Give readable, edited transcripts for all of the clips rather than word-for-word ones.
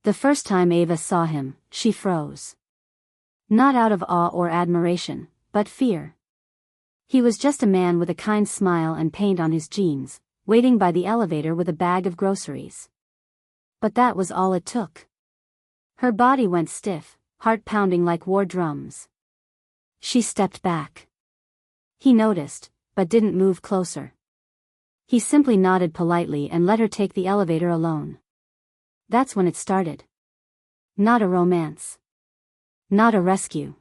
The first time Ava saw him, she froze. Not out of awe or admiration, but fear. He was just a man with a kind smile and paint on his jeans, waiting by the elevator with a bag of groceries. But that was all it took. Her body went stiff, heart pounding like war drums. She stepped back. He noticed, but didn't move closer. He simply nodded politely and let her take the elevator alone. That's when it started. Not a romance. Not a rescue.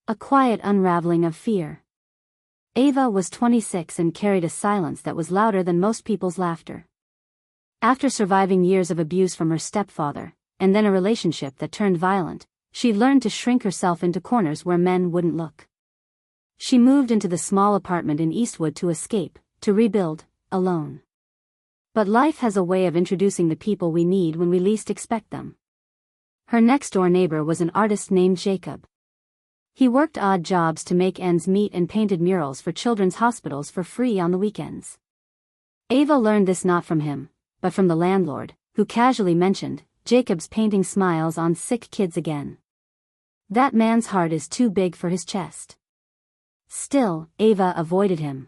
A quiet unraveling of fear. Ava was 26 and carried a silence that was louder than most people's laughter. After surviving years of abuse from her stepfather, and then a relationship that turned violent, she learned to shrink herself into corners where men wouldn't look. She moved into the small apartment in Eastwood to escape, to rebuild, alone. But life has a way of introducing the people we need when we least expect them. Her next-door neighbor was an artist named Jacob. He worked odd jobs to make ends meet and painted murals for children's hospitals for free on the weekends. Ava learned this not from him, but from the landlord, who casually mentioned, "Jacob's painting smiles on sick kids again. That man's heart is too big for his chest." Still, Ava avoided him.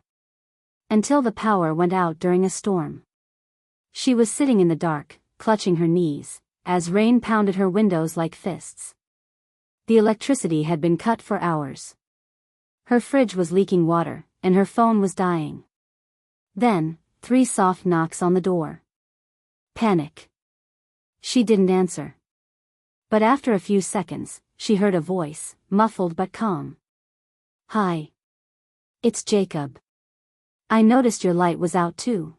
Until the power went out during a storm. She was sitting in the dark, clutching her knees, as rain pounded her windows like fists. The electricity had been cut for hours. Her fridge was leaking water, and her phone was dying. Then, 3 soft knocks on the door. Panic. She didn't answer. But after a few seconds, she heard a voice, muffled but calm. "Hi. It's Jacob. I noticed your light was out too.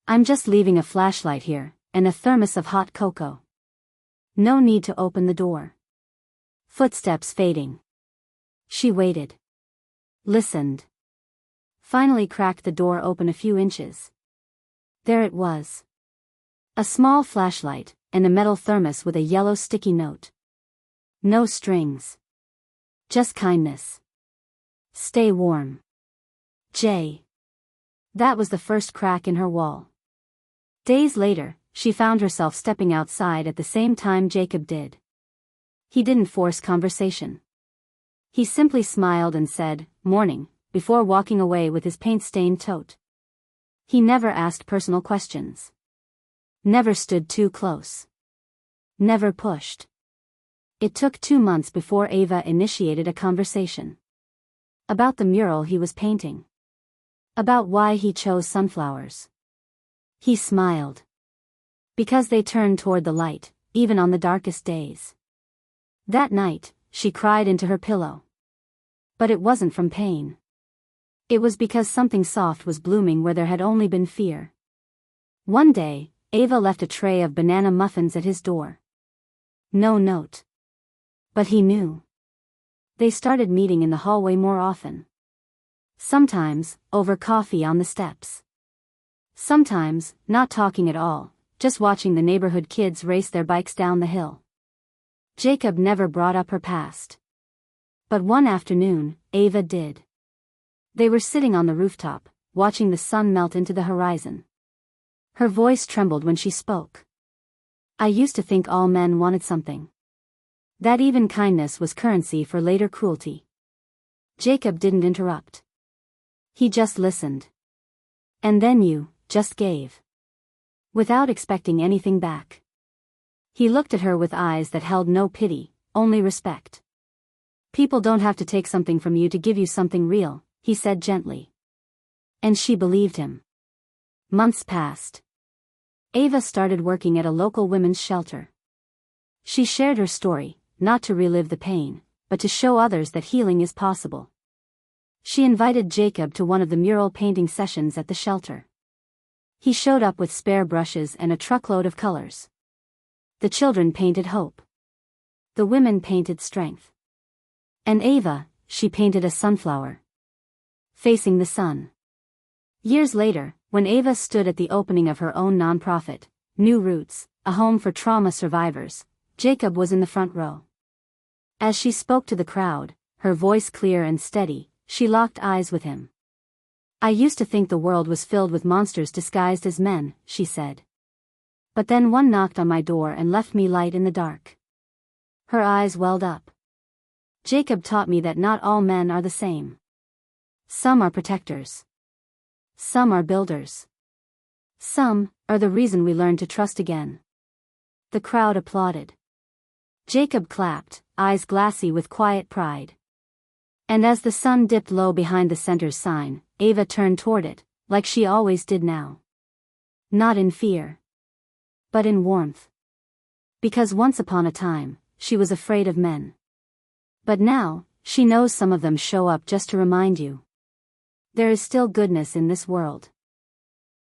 I'm just leaving a flashlight here, and a thermos of hot cocoa. No need to open the door." Footsteps fading. She waited. Listened. Finally cracked the door open a few inches. There it was. A small flashlight, and a metal thermos with a yellow sticky note. No strings. Just kindness. Stay warm. J. That was the first crack in her wall. Days later, she found herself stepping outside at the same time Jacob did. He didn't force conversation. He simply smiled and said, "Morning," before walking away with his paint-stained tote. He never asked personal questions. Never stood too close. Never pushed. It took 2 months before Ava initiated a conversation. About the mural he was painting. About why he chose sunflowers. He smiled. Because they turned toward the light, even on the darkest days. That night, she cried into her pillow. But it wasn't from pain. It was because something soft was blooming where there had only been fear. One day, Ava left a tray of banana muffins at his door. No note. But he knew. They started meeting in the hallway more often. Sometimes, over coffee on the steps. Sometimes, not talking at all, just watching the neighborhood kids race their bikes down the hill. Jacob never brought up her past. But one afternoon, Ava did. They were sitting on the rooftop, watching the sun melt into the horizon. Her voice trembled when she spoke. "I used to think all men wanted something. That even kindness was currency for later cruelty." Jacob didn't interrupt. He just listened. "And then you just gave." Without expecting anything back. He looked at her with eyes that held no pity, only respect. "People don't have to take something from you to give you something real," he said gently. And she believed him. Months passed. Ava started working at a local women's shelter. She shared her story, not to relive the pain, but to show others that healing is possible. She invited Jacob to one of the mural painting sessions at the shelter. He showed up with spare brushes and a truckload of colors. The children painted hope. The women painted strength. And Ava, she painted a sunflower. Facing the sun. Years later, when Ava stood at the opening of her own nonprofit, New Roots, a home for trauma survivors, Jacob was in the front row. As she spoke to the crowd, her voice clear and steady, she locked eyes with him. "I used to think the world was filled with monsters disguised as men," she said. But then one knocked on my door and left me light in the dark. Her eyes welled up. Jacob taught me that not all men are the same. Some are protectors. Some are builders. Some are the reason we learn to trust again. The crowd applauded. Jacob clapped, eyes glassy with quiet pride. And as the sun dipped low behind the center's sign, Ava turned toward it, like she always did now. Not in fear, but in warmth. Because once upon a time, she was afraid of men. But now, she knows some of them show up just to remind you. There is still goodness in this world.